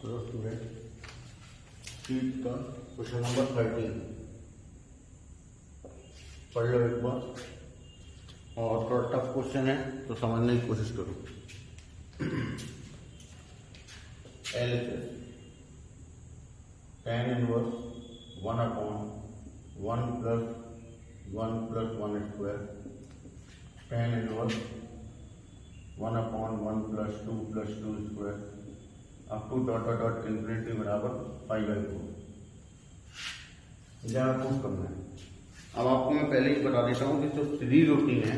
तो student sheet का question number 13 पढ़ लो एक बार, और थोड़ा टफ क्वेश्चन है तो समझने की कोशिश करो। LHS tan inverse 1/1 plus 1 plus 1 square tan inverse 1/1 plus 2 plus 2 square up to dot infinity बराबर π/4 जहाँ प्रूफ करना है। अब आपको मैं पहले ही बता देता हूँ कि जो सीरीज होती हैं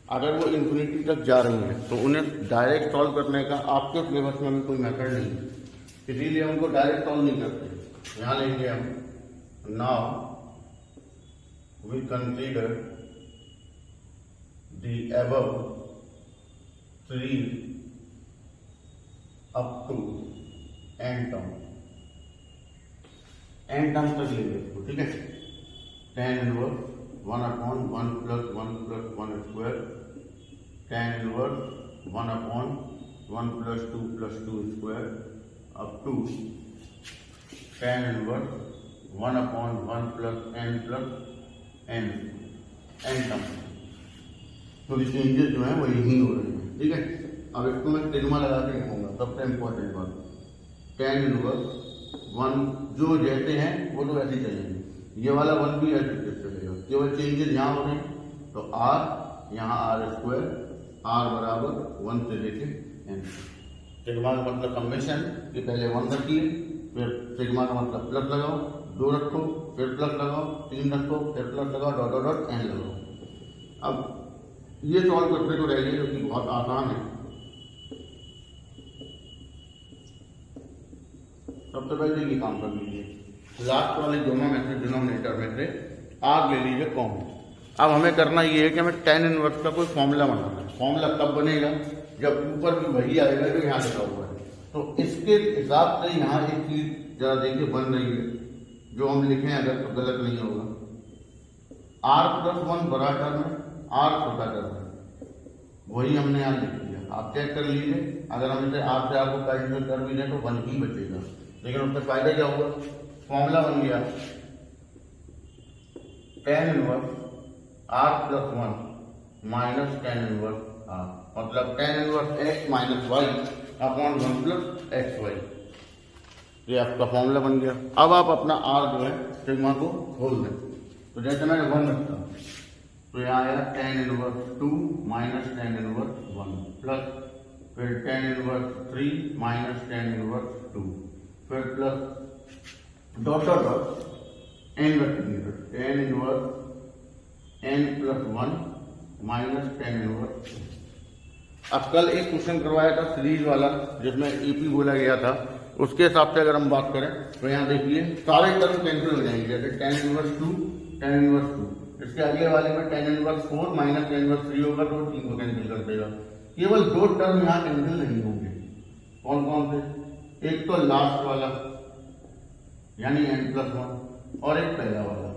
अगर वो इन्फिनिटी तक जा रही हैं तो उन्हें डायरेक्ट सॉल्व करने का आपके सिलेबस में भी कोई मेथड नहीं है, इसीलिए हमको डायरेक्ट सॉल्व नहीं करते। यहाँ लेंगे हम now we consider the above series up to n term तक लेंगे इसको, ठीक है। tan inverse 1/1 plus 1 plus 1 square tan inverse 1/1 plus 2 plus 2 square up to tan inverse 1/1 plus n term. तो ये चेंजेस जो है वो यही हो रहे हैं, ठीक है। अब इसको मैं सिग्मा लगा के लिखूंगा, सबसे इंपॉर्टेंट बात। tan इनवर्स 1 जो जैसे हैं वो तो ऐसे ही चलेंगे, ये वाला 1 भी ऐसे चलेगा, केवल चेंजेस यहाँ हो रहे हैं। तो r यहाँ r² r बराबर 1 से लेके n। सिग्मा का मतलब समेशन, कि पहले 1 रखिए, फिर सिग्मा का मतलब प्लस लगाओ, 2 रखो, फिर प्लस लगाओ, 3 रखो, फिर प्लस लगाओ, डॉट n लगाओ। अब ये सॉल्व करने को रह गए जो कि बहुत आसान है। सबसे पहले ये काम कर लीजिए, लास्ट वाले दोनों में से डिनोमिनेटर में से आर ले लीजिए कॉमन। अब हमें करना ये है कि हमें tan इनवर्स का कोई फॉर्मूला बनाना है। फॉर्मूला तब बनेगा जब ऊपर भी वही आएगा जो यहाँ लिखा हुआ है। तो इसके हिसाब से यहाँ एक चीज जरा देखिए बन रही है, जो हम लिखें अगर तो गलत नहीं होगा। r+1 बड़ा टर्म है, r छोटा टर्म है, वही हमने यहाँ लिख दिया। आप चेक कर लीजिए, अगर हम इसे r से r को कैंसिल कर भी दें तो 1 ही बचेगा, लेकिन उससे फायदा क्या होगा, फॉर्मूला बन गया tan inverse r+1 minus tan inverse r, मतलब tan inverse x minus y upon 1 plus x y. ये आपका फॉर्मूला बन गया। अब आप अपना r जो है सिग्मा को खोल दें। तो जैसे मैंने 1 रखता हूँ तो यहाँ आया tan inverse 2 minus tan inverse 1 plus फिर tan inverse 3 minus tan inverse 2 फिर प्लस डॉट n रखेंगे, तो tan inverse n+1 minus tan inverse. अब कल एक क्वेश्चन करवाया था सीरीज वाला जिसमें एपी बोला गया था, उसके हिसाब से अगर हम बात करें तो यहाँ देखिए सारे टर्म कैंसिल हो जाएंगे, जैसे tan इनवर्स 2 tan इनवर्स 2। इसके अगले वाले में tan inverse 4 minus tan inverse 3 होगा तो 3 को कैंसिल कर देगा। केवल 2 टर्म यहाँ कैंसिल नहीं होंगे। कौन कौन से? एक तो लास्ट वाला यानी n+1 और एक पहला वाला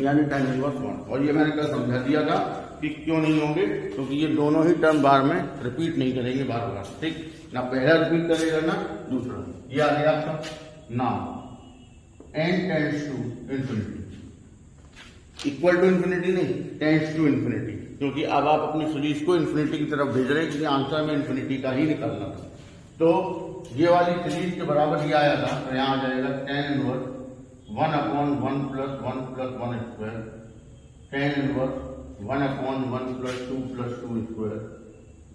यानी tan इनवर्स 1। और ये मैंने कल समझा दिया था कि क्यों नहीं होंगे, क्योंकि ये दोनों ही टर्म बार में रिपीट नहीं करेंगे बार बार, ठीक ना, पहला रिपीट करेगा ना दूसरा। ये आ गया आपका नाम n tends to infinity, equal to infinity नहीं, टेंड्स टू इंफिनिटी, क्योंकि अब आप अपनी सीरीज को इंफिनिटी की तरफ भेज रहे हैं, क्योंकि आंसर में इंफिनिटी का ही निकालना था। तो ये वाली सीरीज के बराबर ये आया था, तो यहाँ आ जाएगा tan inverse 1/1 plus 1 plus 1 square tan inverse 1/1 plus 2 plus 2 square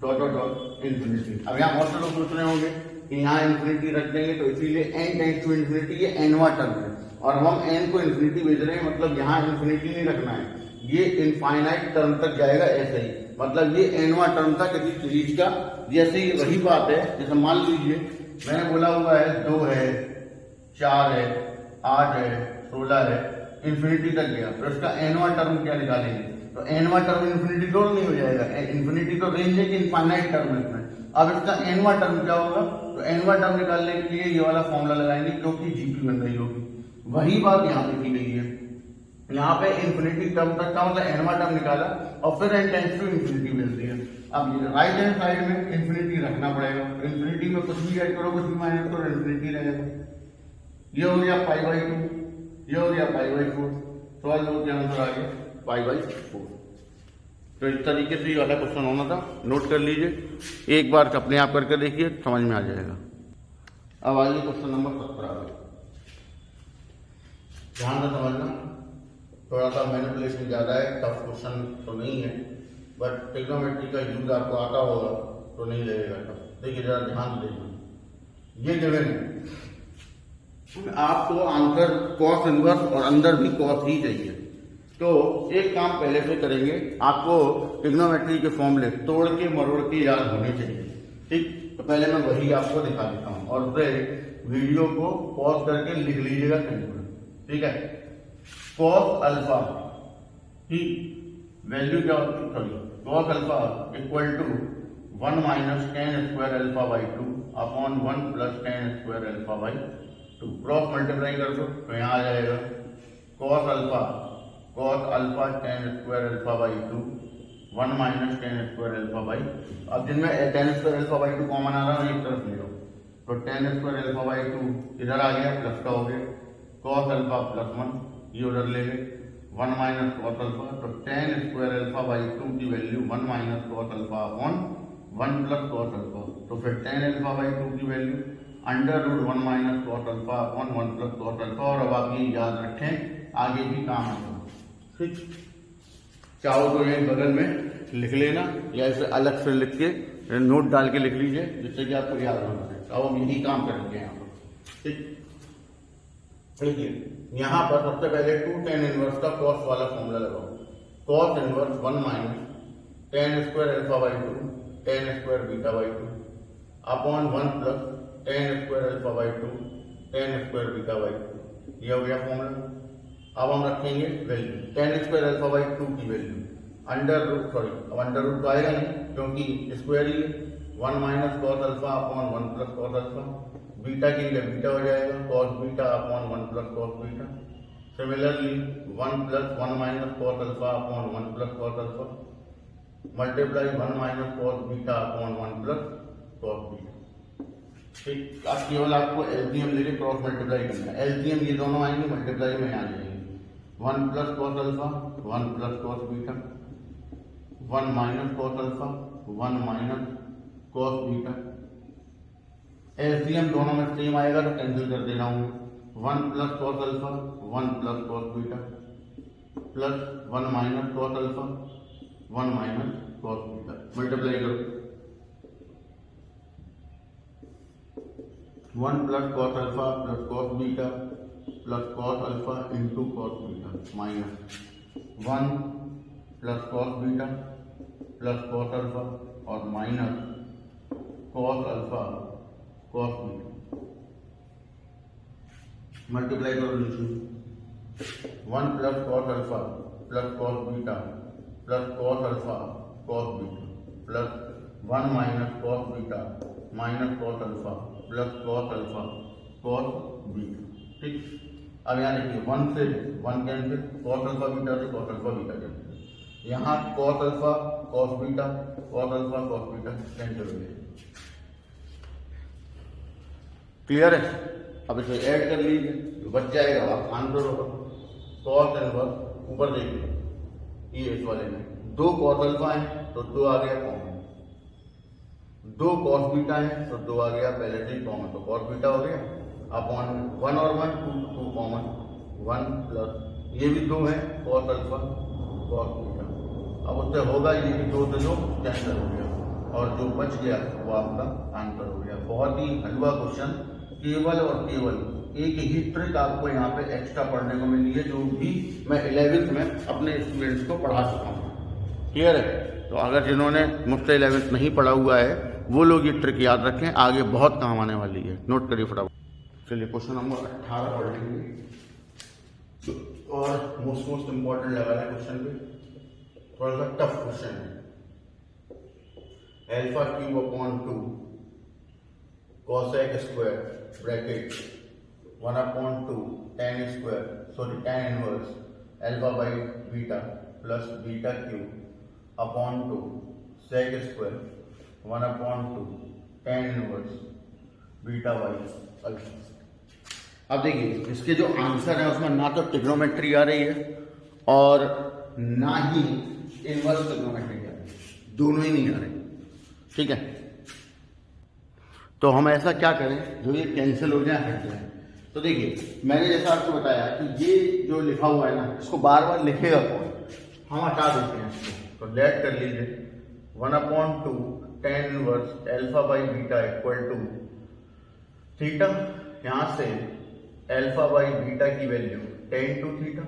dot infinity. अब यहाँ बहुत से लोग सोच रहे होंगे कि यहाँ इंफिनिटी रख देंगे तो इसीलिए n टेंड्स टू इंफिनिटी, ये nवां टर्म है और हम n को इंफिनिटी भेज रहे हैं, मतलब यहाँ इंफिनिटी नहीं रखना है, ये इनफाइनाइट टर्म तक जाएगा ऐसे ही, मतलब ये nवां टर्म था किसी सीरीज का। जैसे ही वही बात है, जैसे मान लीजिए मैंने बोला हुआ है 2 है, 4 है, 8 है, 16 है, इंफिनिटी तक गया, तो इसका nवां टर्म क्या निकालेंगे, तो nवां टर्म इंफिनिटी तो नहीं हो जाएगा, इंफिनिटी तो रेंज है कि इनफाइनाइट टर्म है इसमें। अब इसका nवां टर्म क्या होगा, तो nवां टर्म निकालने के लिए ये वाला फॉर्मूला लगाएंगे, क्योंकि जीपी बन रही होगी। वही बात यहाँ लिखी गई है, यहाँ पे इंफिनिटी टर्म तक का मतलब nवां टर्म निकाला और फिर n टेंड्स टू इंफिनिटी मिलती है। अब राइट हैंड साइड में इन्फिनिटी रखना पड़ेगा, इन्फिनिटी में कुछ भी ऐड करो, कुछ भी माइनस करो, इन्फिनिटी रहेगा। ये हो गया π/2, ये हो गया π/4, सॉल्व हो गया, आंसर आ गया π/4। तो इस तरीके से ये वाला क्वेश्चन होना था, नोट कर लीजिए, एक बार अपने आप करके देखिए, समझ में आ जाएगा। अब आइए क्वेश्चन नंबर 17, ध्यान से समझना, थोड़ा सा मैनिपुलेशन ज़्यादा है, टफ क्वेश्चन तो नहीं है, बट ट्रिग्नोमेट्री का यूज आपको आता होगा तो नहीं लगेगा टफ। देखिए जरा ध्यान देना, ये गिवन है, आपको आंसर कॉस इनवर्स और अंदर भी कॉस ही चाहिए। तो एक काम पहले से करेंगे, आपको ट्रिग्नोमेट्री के फॉर्मूले तोड़ के मरोड़ के याद होने चाहिए, ठीक। तो पहले मैं वही आपको दिखा देता हूँ और फिर वीडियो को पॉज करके लिख लीजिएगा कहीं पर, ठीक है। कॉस अल्फा की वैल्यू क्या होती है, sorry, cos alpha equal to 1 minus tan square alpha by 2 upon 1 plus tan square alpha by 2। Cross multiply कर दो तो यहाँ आ जाएगा cos alpha tan square alpha by 2 1 minus tan square alpha by 2। अब जिनमें tan square alpha by 2 common आ रहा है एक तरफ ले लो, तो tan स्क्वायर अल्फा बाई 2 इधर आ गया, प्लस का हो गया, कॉस अल्फा प्लस 1 ये उधर ले गए, 1 माइनस कॉस अल्फा, तो tan स्क्वायर अल्फा बाई 2 की value 1 minus cos alpha upon 1 plus cos alpha, तो फिर tan अल्फा बाई 2 की value under root 1 minus cos alpha upon 1 plus cos alpha. और अब आप ये याद रखें, आगे भी काम आएगा, ठीक। चाहो तो ये बगल में लिख लेना या इसे अलग से लिख के नोट डाल के लिख लीजिए, जिससे कि आपको याद होना चाहिए। अब हम यही काम करेंगे यहाँ पर, ठीक। देखिए यहाँ पर सबसे पहले 2 tan इनवर्स का कॉस वाला फॉर्मूला लगाओ, cos inverse 1 minus tan square alpha by 2 tan square beta by 2 upon 1 plus tan square alpha by 2 tan square beta by 2। ये हो गया फॉर्मूला। अब हम रखेंगे value tan square alpha by 2 की वैल्यू अंडर रूट, सॉरी अब under root तो आएगा नहीं क्योंकि स्क्वायर ही है, 1 minus cos alpha upon 1 plus cos alpha, beta के लिए बीटा हो जाएगा cos beta upon 1 plus cos beta. Similarly 1 plus 1 minus cos alpha upon 1 plus cos alpha multiply 1 minus cos beta upon 1 plus cos beta, ठीक। अब केवल आपको LCM लेके cross multiply करना है, एलसीएम ये दोनों आएंगे, मल्टीप्लाई में आ जाएंगे, 1 plus cos alpha 1 plus cos beta, 1 minus cos alpha 1 minus cos beta. LCM दोनों में सेम आएगा तो कैंसिल कर दे रहा हूँ, 1 plus cos alpha 1 plus cos beta plus 1 minus cos alpha 1 minus cos beta, multiply करो, 1 plus cos alpha plus cos beta plus cos alpha into cos beta minus 1 plus cos beta plus cos alpha और minus cos alpha cos beta, multiply करो नीचे, 1 plus cos alpha plus cos beta plus cos alpha cos beta plus 1 minus cos beta minus cos alpha plus cos alpha cos beta, ठीक। अब यहाँ देखिए 1 से 1 cancel, cos alpha beta से cos alpha beta cancel, यहाँ cos alpha cos beta cos alpha cos beta cancel हो गया, clear है। अब इसे ऐड कर लीजिए, जो बच जाएगा आप आंसर होगा कॉस इनवर्स। ऊपर देखिए ये इस वाले में 2 कॉस अल्फा है तो 2 आ गया कॉमन, 2 कॉस बीटा है तो 2 आ गया पहले से ही कॉमन, तो कॉस बीटा हो गया अपॉन 1 और 1 2 कॉमन 1 प्लस ये भी 2 है कॉस अल्फा कॉस बीटा। अब उससे होगा ये कि 2 से 2 कैंसिल हो गया और जो बच गया वो आपका आंसर हो गया। बहुत ही हलवा क्वेश्चन, केवल और केवल एक ही ट्रिक आपको यहाँ पे एक्स्ट्रा पढ़ने को मिली है, जो भी मैं 11th में अपने स्टूडेंट्स को पढ़ा चुका हूँ, क्लियर है। तो अगर जिन्होंने मुझसे 11th नहीं पढ़ा हुआ है वो लोग ये ट्रिक याद रखें, आगे बहुत काम आने वाली है, नोट करिए फटाफट। चलिए क्वेश्चन नंबर 18 पढ़ लेंगे और मोस्ट इम्पोर्टेंट लगा है क्वेश्चन पे, थोड़ा सा टफ क्वेश्चन है। Alpha cube upon 2 cosec square bracket 1/2 tan square sorry tan inverse alpha by beta plus beta cube upon 2 sec square 1/2 tan inverse beta by alpha. अब देखिए इसके जो आंसर है उसमें ना तो ट्रिग्नोमेट्री आ रही है और ना ही इनवर्स ट्रिग्नोमेट्री आ रही है, दोनों ही नहीं आ रहे। ठीक है, तो हम ऐसा क्या करें जो ये कैंसिल हो जाए, हट जाए। तो देखिए मैंने जैसा आपको बताया कि ये जो लिखा हुआ है ना, इसको बार बार लिखेगा कौन, हम हटा देते हैं इसको। तो लेट कर लीजिए 1/2 tan inverse alpha by beta equal to theta, यहां से अल्फा बाई बीटा की वैल्यू tan टू थीटा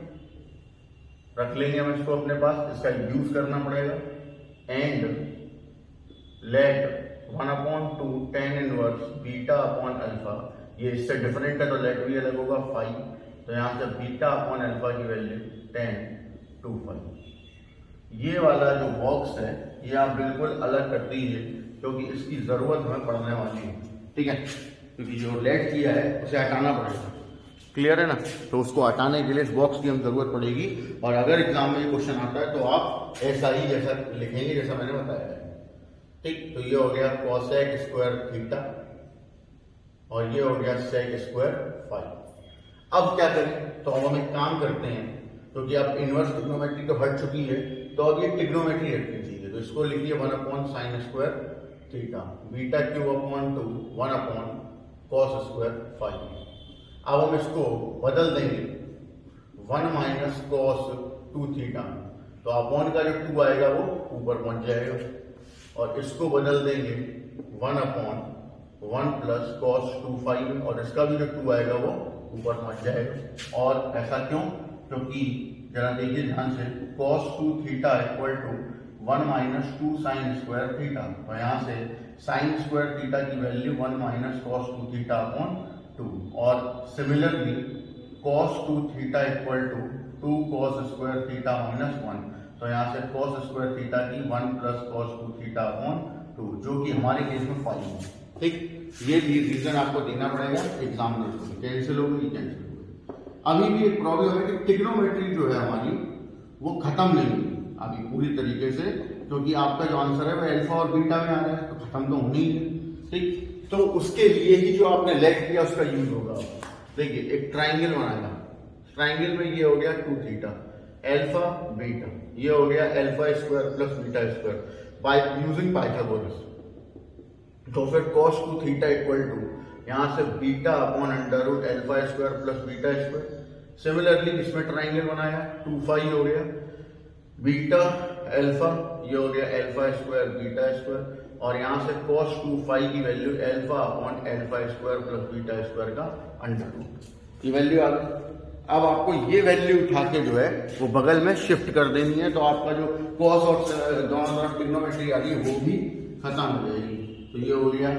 रख लेंगे हम इसको अपने पास, इसका यूज करना पड़ेगा। And let 1/2 tan inverse beta upon alpha, ये इससे डिफरेंट है तो लेट भी अलग होगा 5, तो यहां से बीटा अपॉन अल्फा की वैल्यू tan टू 5। ये वाला जो बॉक्स है ये आप बिल्कुल अलग कर दीजिए क्योंकि इसकी जरूरत हमें पड़ने वाली है। ठीक है, क्योंकि जो लेट किया है उसे हटाना पड़ेगा। क्लियर है ना, तो उसको हटाने के लिए इस बॉक्स की हम जरूरत पड़ेगी। और अगर एग्जाम में ये क्वेश्चन आता है तो आप ऐसा ही जैसा लिखेंगे जैसा मैंने बताया है। ठीक, तो ये हो गया cosec स्क्वायर थीटा और ये हो गया sec स्क्वायर 5। अब क्या करें, तो अब हम एक काम करते हैं, क्योंकि अब इनवर्स ट्रिग्नोमेट्री तो हट चुकी है, तो अब ये ट्रिग्नोमेट्री हटनी चाहिए। तो इसको लिखिए 1/sin square theta beta cube upon 2 1/cos square 5। अब हम इसको बदल देंगे 1 माइनस cos 2 थीटा, तो अपॉन का जो 2 आएगा वो ऊपर पहुंच जाएगा, और इसको बदल देंगे 1/1 प्लस cos 2 5, और इसका भी जो 2 आएगा वो ऊपर पहुंच जाएगा। और ऐसा क्यों, क्योंकि जरा देखिए ध्यान से, cos 2 theta equal to 1 minus 2 sine square theta, तो यहाँ से साइन स्क्वायर थीटा की value 1 minus cos 2 theta upon 2, और similarly cos 2 theta equal to 2 cos square theta minus 1, तो यहाँ से cos स्क्वायर थीटा की 1 प्लस cos 2 थीटा अपॉन 2, जो कि हमारे केस में 5 है। ठीक, ये भी रीजन आपको देना पड़ेगा एग्जाम में, कैंसिल होगी कैंसिल होगी। अभी भी एक प्रॉब्लम है कि ट्रिग्नोमेट्री जो है हमारी वो खत्म नहीं हुई अभी पूरी तरीके से, क्योंकि आपका जो आंसर है वो अल्फा और बीटा में आ रहा है, तो खत्म तो होनी ही है। ठीक, तो उसके लिए ही जो आपने लेट किया उसका यूज होगा। देखिए एक ट्राइंगल बनाएगा, ट्राइंगल में ये हो गया 2 थीटा अल्फा बीटा, ये हो गया alpha square plus beta square by using Pythagoras. तो फिर cos 2 थीटा इक्वल टू यहां से beta upon under root alpha square plus beta square. Similarly इसमें ट्राइंगल बनाया 2 5 हो गया बीटा अल्फा, ये हो गया अल्फा स्क्वायर बीटा स्क्वायर, और यहां से cos 2 5 की value alpha upon alpha square plus beta square का अंडर रूट, ये वैल्यू आ गई। अब आपको ये वैल्यू उठा के जो है वो बगल में शिफ्ट कर देनी है, तो आपका जो cos और दोनों तरफ ट्रिग्नोमेट्री आ रही है वो भी खत्म हो जाएगी। तो ये हो गया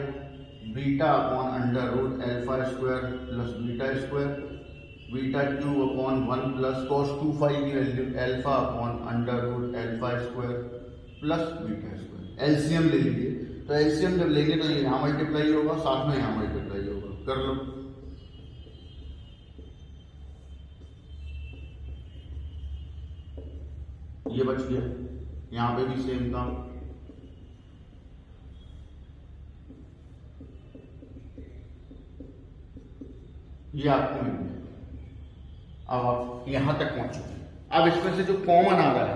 beta upon under root alpha square plus beta square, beta cube upon 1 plus cos 2 5 की value alpha upon under root alpha square plus beta square. LCM ले लीजिए, तो एलसीएम जब लेंगे तो ये यहाँ मल्टीप्लाई होगा, साथ में यहाँ मल्टीप्लाई होगा, कर लो। ये बच गया, यहाँ पे भी सेम काम। ये आपको मिल गया। अब आप यहां तक पहुंच चुके हैं। अब इसमें से जो कॉमन आ रहा है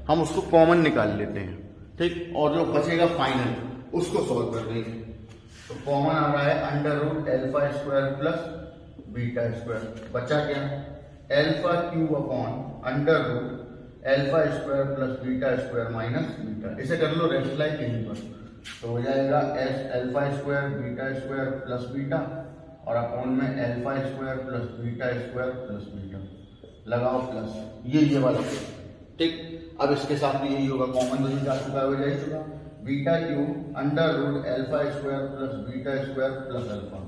हम उसको कॉमन निकाल लेते हैं, ठीक, और जो बचेगा फाइनल उसको सॉल्व कर देंगे। तो कॉमन आ रहा है under root alpha square plus beta square, बचा क्या alpha cube upon under root alpha square plus beta square minus beta. इसे कर लो रेस्ट लाइक यहीं पर, तो हो जाएगा S alpha square beta square plus beta और अपॉन में alpha square plus beta square plus beta, लगाओ प्लस ये वाला, ठीक। अब इसके साथ भी यही होगा, कॉमन तो जा चुका है, जा ही चुका। Beta cube under root alpha square plus beta square plus alpha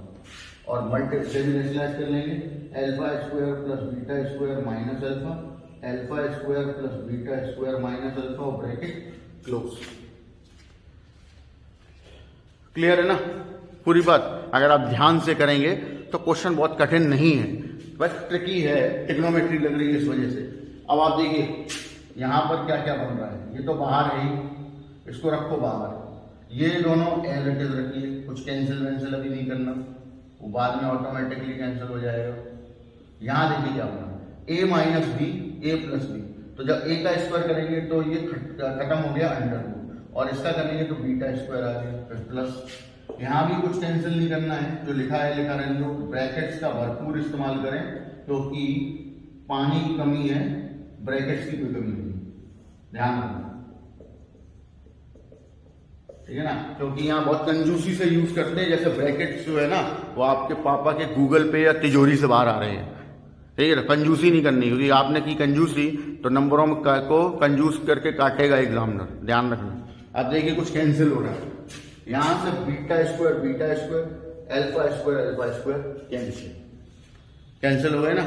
और मल्टीप्लाई कर लेंगे alpha square plus beta square minus alpha, alpha square plus beta square minus alpha और ब्रैकेट क्लोज। क्लियर है ना पूरी बात? अगर आप ध्यान से करेंगे तो क्वेश्चन बहुत कठिन नहीं है, बस ट्रिकी है, ट्रिग्नोमेट्री लग रही है इस वजह से। अब आप देखिए यहां पर क्या क्या बन रहा है, ये तो बाहर है ही, इसको रखो बाहर, ये दोनों एज इट इज रखिए, कुछ कैंसिल वैंसिल अभी नहीं करना, वो बाद में ऑटोमेटिकली कैंसिल हो जाएगा। यहाँ देखिए क्या होगा, a minus B A plus B, तो जब a का स्क्वायर करेंगे तो ये खत्म हो गया अंडर रूट, और इसका करेंगे तो बीटा स्क्वायर आ गया, फिर प्लस। यहाँ भी कुछ कैंसिल नहीं करना है, जो लिखा है लिखा रहने दो। ब्रैकेट्स का भरपूर इस्तेमाल करें क्योंकि पानी की कमी है, ब्रैकेट्स की कोई कमी नहीं, ध्यान रखना, ठीक है ना, क्योंकि यहाँ बहुत कंजूसी से यूज करते हैं। जैसे ब्रैकेट्स जो है ना, वो आपके पापा के गूगल पे या तिजोरी से बाहर आ रहे हैं, ठीक है ना। कंजूसी नहीं करनी, क्योंकि आपने की कंजूसी तो नंबरों में को कंजूस करके काटेगा एग्जामिनर, ध्यान रखना। अब देखिए कुछ कैंसिल हो रहा है, यहां से beta square alpha square cancel हो गए ना,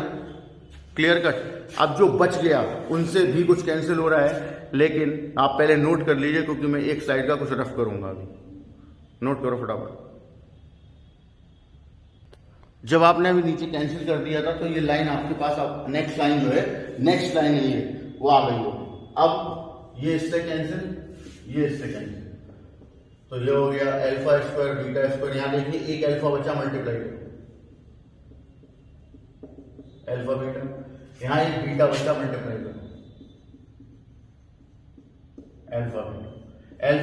क्लियर कट। अब जो बच गया उनसे भी कुछ कैंसिल हो रहा है, लेकिन आप पहले नोट कर लीजिए क्योंकि मैं एक साइड का कुछ रफ करूंगा अभी, नोट करो फटाफट। जब आपने अभी नीचे कैंसिल कर दिया था तो ये लाइन आपके पास, अब नेक्स्ट लाइन जो है, नेक्स्ट लाइन है ये, वो आ गई हो। अब ये इससे कैंसिल, ये इससे कैंसिल, तो ये हो गया अल्फा स्क्वायर बीटा स्क्वायर। यहां देखिए एक अल्फा बचा, मल्टीप्लाई करो अल्फा बीटा, यहां एक बीटा बचा, मल्टीप्लाई करो अल्फा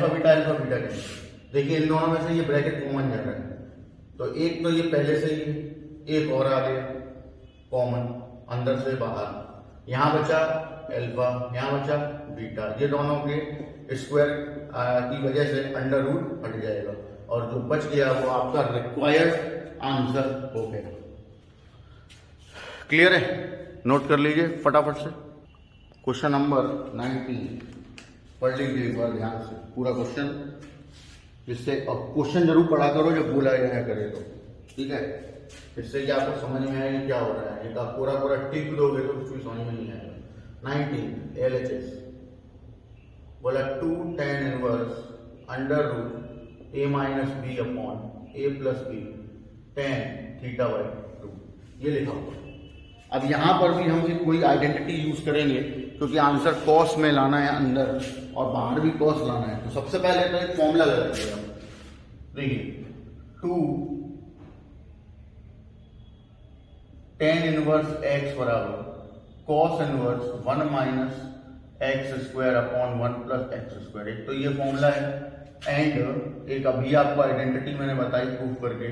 बीटा कैंसिल। देखिए इन दोनों में से ये ब्रैकेट कॉमन जा रहा है, तो एक तो ये पहले से ही, एक और आ गया कॉमन अंदर से बाहर, यहां बचा अल्फा, यहां बचा बीटा, ये दोनों के स्क्वायर की वजह से अंडर रूट हट जाएगा, और जो बच गया वो आपका रिक्वायर्ड आंसर हो गया। क्लियर है, नोट कर लीजिए फटाफट से। क्वेश्चन नंबर 19 पढ़ लीजिए एक बार ध्यान से पूरा क्वेश्चन, जिससे क्वेश्चन जरूर पढ़ा करो जब बोला जाया करे तो, ठीक है, इससे क्या आपको समझ में आएगा क्या हो रहा है। एक आप पूरा टिक दोगे तो कुछ भी समझ में नहीं आएगा। 19 LHS बोला 2 tan inverse under root a minus B upon a plus B tan theta by 2, ये लिखा हुआ। अब यहां पर भी हम कोई आइडेंटिटी यूज करेंगे क्योंकि आंसर कॉस में लाना है अंदर और बाहर भी कॉस लाना है, तो सबसे पहले तो एक फॉर्मूला लगा दिया। देखिए 2 tan इनवर्स x बराबर cos inverse 1 minus x square upon 1 plus x square, एक तो ये फॉर्मूला है, एंड एक अभी आपको आइडेंटिटी मैंने बताई प्रूफ करके,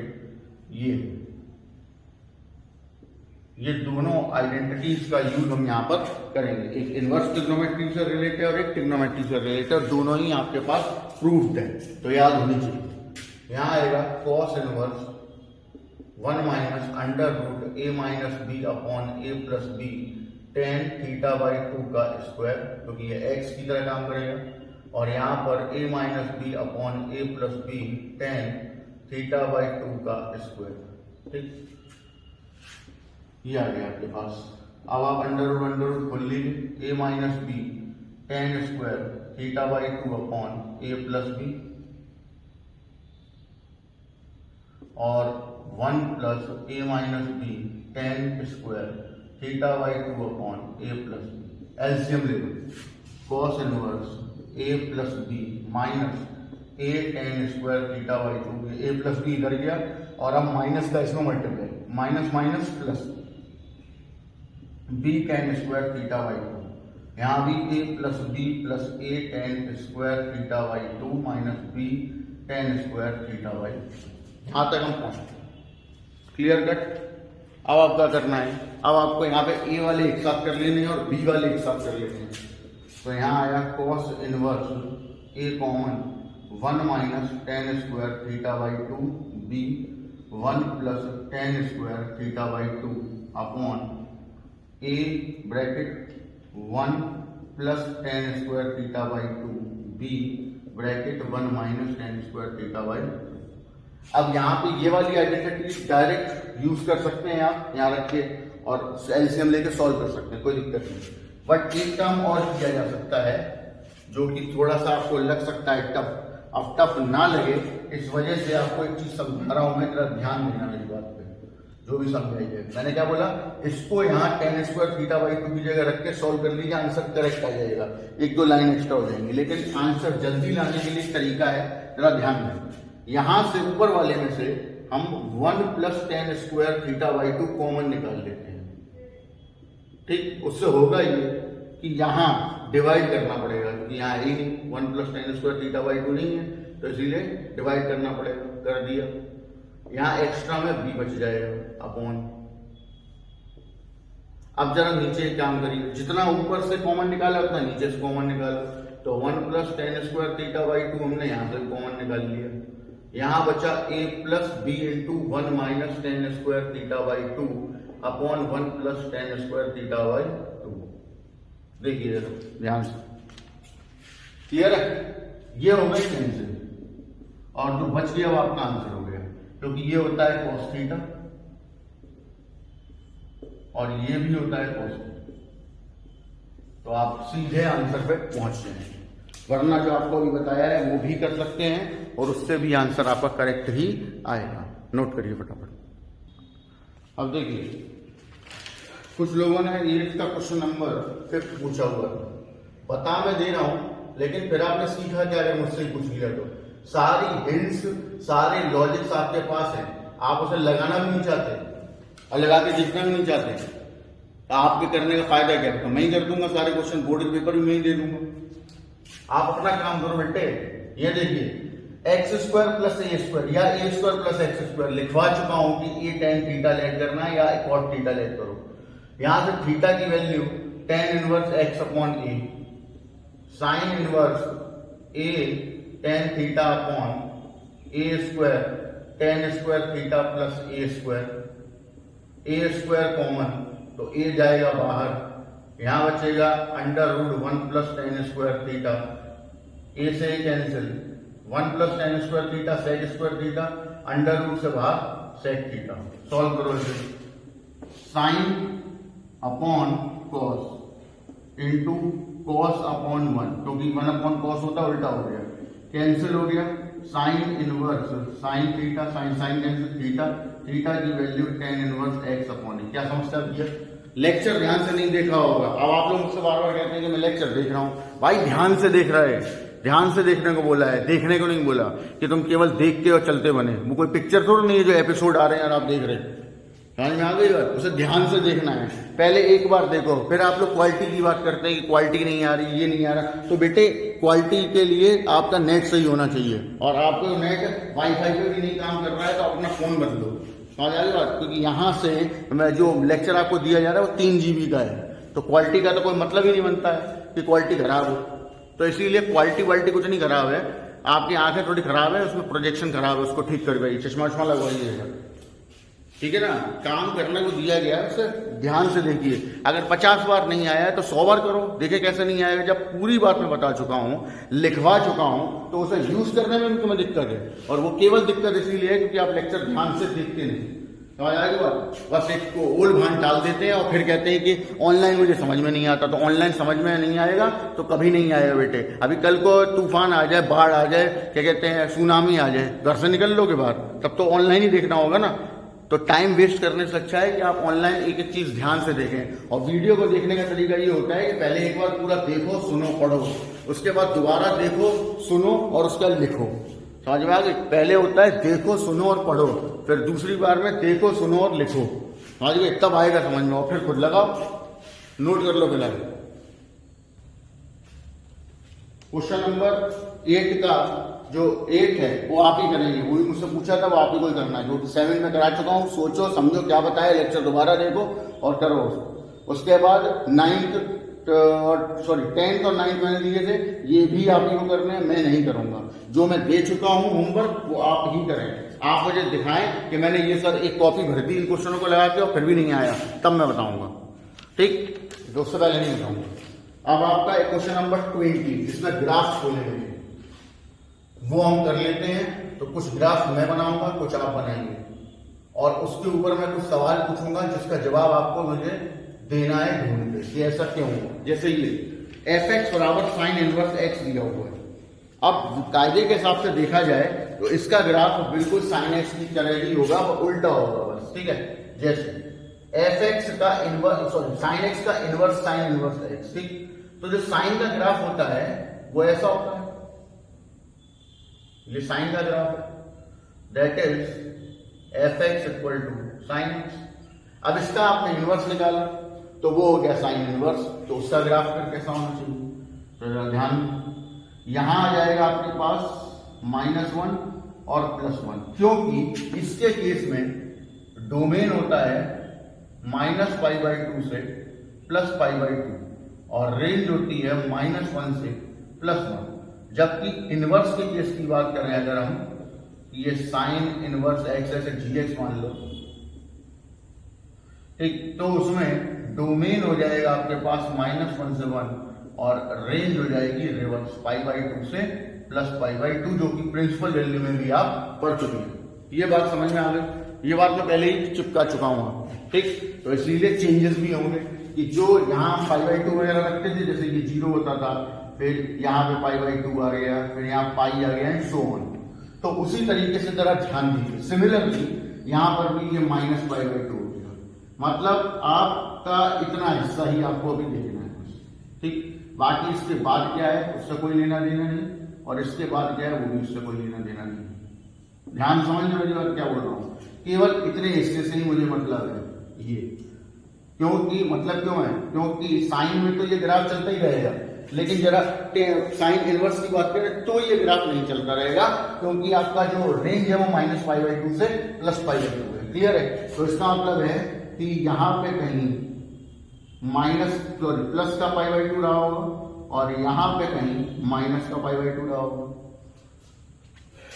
ये दोनों आइडेंटिटीज का यूज हम यहाँ पर करेंगे। एक इनवर्स ट्रिग्नोमेट्री से रिलेटेड और एक ट्रिग्नोमेट्री से रिलेटेड, दोनों ही आपके पास प्रूफ्ड है, तो याद होनी चाहिए। यहाँ आएगा cos inverse 1 minus under root a minus B upon a plus B tan theta by 2 का स्क्वायर, क्योंकि ये x की तरह काम करेगा, और यहाँ पर a minus B upon a plus B tan theta by 2 का स्क्वायर, ठीक, ये आ गया आपके पास। अब आप अंडर रूट खोल लीजिए, a minus B tan square theta by 2 upon a plus B, और 1 plus a minus B tan square theta by 2 upon a plus B. LCM ले लो, cos inverse a plus B minus a tan square theta by 2, a plus B इधर गया, और अब minus का इसमें multiply, minus minus plus b tan square theta by 2, यहाँ भी a plus B plus a tan square theta by 2 minus b tan square theta by, यहाँ तक हम पहुंचे। Clear cut. अब आप क्या करना है, अब आपको यहाँ पे a वाले एक साथ कर लेने हैं और b वाले एक साथ कर लेने हैं। तो यहाँ आया cos inverse a common 1 minus tan square theta by 2 b 1 plus tan square theta by 2 upon a bracket 1 plus tan square theta by 2 b bracket 1 minus tan square theta by. अब यहाँ पे ये वाली आइडेंटिटी डायरेक्ट यूज कर सकते हैं आप, यहाँ रख के और एलसीएम लेके सॉल्व कर सकते हैं, कोई दिक्कत नहीं। बट एक काम और किया जा सकता है जो कि थोड़ा सा आपको लग सकता है टफ। अब टफ ना लगे इस वजह से आपको एक चीज समझा रहा हूं मैं, जरा ध्यान देना मेरी बात पे। जो भी समझाइए। मैंने क्या बोला, इसको यहाँ tan स्क्वायर थीटा बाई 2 की जगह रख के सॉल्व कर लीजिए, आंसर करेक्ट आ जाएगा, एक दो लाइन एक्स्ट्रा हो जाएंगी। लेकिन आंसर जल्दी लाने के लिए तरीका है, जरा ध्यान दें। यहां से ऊपर वाले में से हम 1 plus tan square theta by 2 common निकाल लेते हैं, ठीक। उससे होगा ये कि यहाँ डिवाइड करना पड़ेगा, क्योंकि यहाँ है ही नहीं, 1 plus tan square theta by 2 नहीं है, तो इसीलिए डिवाइड करना पड़ेगा, कर दिया। यहाँ एक्स्ट्रा में b बच जाएगा अपॉन। अब जरा नीचे काम करिए, जितना ऊपर से कॉमन निकाला उतना नीचे से कॉमन निकालो। तो 1 plus tan square theta by 2 हमने यहाँ से कॉमन निकाल लिया। यहाँ बचा a plus B into 1 minus tan square theta by 2 upon 1 plus tan square theta by 2। देखिए जरा ध्यान से, क्लियर है? ये हो गई कैंसिल, और जो बच गया वो आपका आंसर हो गया, क्योंकि ये होता है cos थीटा और ये भी होता है cos थीटा, तो आप सीधे आंसर पे पहुंच जाएंगे। वरना जो आपको अभी बताया है वो भी कर सकते हैं और उससे भी आंसर आपका करेक्ट ही आएगा। नोट करिए फटाफट। अब देखिए, कुछ लोगों ने ये का क्वेश्चन नंबर 5 पूछा हुआ, बता मैं दे रहा हूं, लेकिन फिर आपने सीखा क्या, अगर मुझसे पूछ लिया तो सारी हिंट्स सारे लॉजिक्स आपके पास हैं, आप उसे लगाना भी नहीं चाहते और लगा के देखना भी नहीं चाहते, तो आपके करने का फायदा क्या है? तो मैं ही कर दूंगा सारे क्वेश्चन, बोर्ड के पेपर भी मैं ही दे दूंगा। आप अपना काम करो बेटे। ये देखिए x square plus A square या ए स्क्वायर प्लस एक्स स्क्वायर लिखवा चुका हूं कि ए tan थीटा लेट करना है या cot थीटा लेट करो। यहां से थीटा की value tan inverse x upon A, sine inverse a tan theta upon A square tan square theta plus A square common, तो a जाएगा बाहर, यहां बचेगा under root 1 plus tan square theta, a से cancel, 1 plus tan square theta sec square theta, under root से बाहर sec theta. Solve करो इसे, sine upon cos into cos upon 1, क्योंकि 1 अपॉन कॉस होता उल्टा हो गया, कैंसिल हो गया, sine inverse sine theta, sine sine cancel theta, theta की value tan inverse x upon A. क्या समस्या दिया? लेक्चर ध्यान से नहीं देखा होगा। अब आप लोग मुझसे बार बार कहते हैं कि मैं लेक्चर देख रहा हूं, भाई ध्यान से देख रहा है, ध्यान से देखने को बोला है, देखने को नहीं बोला कि तुम केवल देख के और चलते बने। वो कोई पिक्चर थोड़ा नहीं है जो एपिसोड आ रहे हैं और आप देख रहे हैं, समझ में आ गई बात? उसे ध्यान से देखना है, पहले एक बार देखो, फिर आप लोग क्वालिटी की बात करते हैं कि क्वालिटी नहीं आ रही, ये नहीं आ रहा। तो बेटे क्वालिटी के लिए आपका नेट सही होना चाहिए, और आपको नेट वाईफाई पे भी नहीं काम कर रहा है तो अपना फोन बदलो, समझ आ गई बात? क्योंकि यहाँ से मैं जो लेक्चर आपको दिया जा रहा है वो 3 GB का है, तो क्वालिटी का तो कोई मतलब ही नहीं बनता है कि क्वालिटी खराब हो। तो इसीलिए क्वालिटी कुछ नहीं खराब है, आपकी आंखें थोड़ी खराब है, उसमें प्रोजेक्शन खराब है, उसको ठीक करवाइए, चश्मा वश्मा लगवाइएगा, ठीक है ना? काम करने को दिया गया है, उसे ध्यान से देखिए। अगर 50 बार नहीं आया है तो 100 बार करो, देखे कैसे नहीं आएगा। जब पूरी बात मैं बता चुका हूं, लिखवा चुका हूं, तो उसे यूज करने में भी तुम्हें दिक्कत है, और वो केवल दिक्कत इसीलिए है क्योंकि आप लेक्चर ध्यान से देखते नहीं। समझ आएगी बात? बस एक को ओल्ड भान डाल देते हैं और फिर कहते हैं कि ऑनलाइन मुझे समझ में नहीं आता। तो ऑनलाइन समझ में नहीं आएगा तो कभी नहीं आएगा बेटे। अभी कल को तूफान आ जाए, बाढ़ आ जाए, क्या कहते हैं, सुनामी आ जाए, घर से निकल लोगे बाहर, तब तो ऑनलाइन ही देखना होगा ना। तो टाइम वेस्ट करने से अच्छा है कि आप ऑनलाइन एक एक चीज ध्यान से देखें। और वीडियो को देखने का तरीका ये होता है कि पहले एक बार पूरा देखो, सुनो, पढ़ो, उसके बाद दोबारा देखो, सुनो और उसका लिखो। समझ में आ गई? पहले होता है देखो, सुनो और पढ़ो, फिर दूसरी बार में देखो, सुनो और लिखो। समझ गए? तब आएगा समझ में, और फिर खुद लगाओ, नोट कर लो फिलहाल। क्वेश्चन नंबर 8 का जो 8 है वो आप ही करेंगे, वही मुझसे पूछा था, वो आप ही को ही करना है। जो 7 में करा चुका हूँ, सोचो समझो क्या बताया, लेक्चर दोबारा देखो और करो। उसके बाद 10th और 9th मैंने दिए थे, ये भी आप ही को करने हैं, मैं नहीं करूंगा। जो मैं दे चुका हूं होमवर्क वो आप ही करें। आप मुझे दिखाएं कि मैंने ये सर एक कॉपी भर दी इन क्वेश्चनों को लगा के और फिर भी नहीं आया, तब मैं बताऊंगा, ठीक? दोस्तों पहले नहीं बताऊंगा। अब आपका क्वेश्चन नंबर 20 जिसमें ग्राफ खोले हुए वो हम कर लेते हैं। तो कुछ ग्राफ मैं बनाऊंगा, कुछ आप बनाएंगे, और उसके ऊपर मैं कुछ सवाल पूछूंगा जिसका जवाब आपको मुझे देना है ढूंढ के कि ऐसा क्यों हुआ। जैसे ये fx बराबर साइन इनवर्स x दिया हुआ है। अब कायदे के हिसाब से देखा जाए तो इसका ग्राफ बिल्कुल साइन एक्स की तरह ही होगा, वो उल्टा होगा बस, ठीक है। जैसे एफ एक्स का इनवर्स, सॉरी साइन एक्स का इनवर्स साइन इनवर्स एक्स, ठीक। तो जो साइन का ग्राफ होता है वो ऐसा होता है, ये साइन का ग्राफ है, that is F X equal to sine X. अब इसका आपने इनवर्स निकाला तो वो हो गया साइन इनवर्स, तो उसका ग्राफ फिर कैसा होना चाहिए, तो ध्यान यहां आ जाएगा आपके पास -1 और +1, क्योंकि इसके केस में डोमेन होता है -π/2 से +π/2 और रेंज होती है -1 से +1। जबकि इनवर्स के केस की बात करें अगर हम, ये साइन इनवर्स एक्स ऐसे gx मान लो, ठीक, तो उसमें डोमेन हो जाएगा आपके पास -1 से 1 और रेंज हो जाएगी रिवर्स π/2 से +π/2, जो कि प्रिंसिपल वैल्यू में भी आप पढ़ चुके हैं। ये बात समझ में आ गई, ये बात मैं पहले ही चिपका चुका हूं, ठीक। तो इसीलिए चेंजेस भी होंगे कि जो यहाँ π/2 वगैरह रखते थे, जैसे ये 0 होता था, फिर यहाँ पे π/2 आ गया, फिर यहाँ पाई आ गया एंड सो ऑन। तो उसी तरीके से जरा ध्यान दीजिए, सिमिलरली यहाँ पर भी ये -π/2 हो गया, मतलब आपका इतना हिस्सा ही आपको अभी देखना है, ठीक। बाकी इसके बाद क्या है उससे कोई लेना देना नहीं, और इसके बाद क्या है वो भी उससे कोई लेना देना नहीं। ध्यान समझ मेरी बात क्या बोल रहा हूँ, केवल इतने हिस्से से ही मुझे मतलब है ये, क्योंकि मतलब क्यों है, क्योंकि साइन में तो ये ग्राफ चलता ही रहेगा, लेकिन जरा साइन इनवर्स की बात करें तो ये ग्राफ नहीं चलता रहेगा, क्योंकि आपका जो रेंज है वो -π/2 से +π/2 है। क्लियर है? तो इसका मतलब है कि यहां पे कहीं प्लस का π/2 रहा होगा और यहां पे कहीं माइनस का π/2 रहा होगा।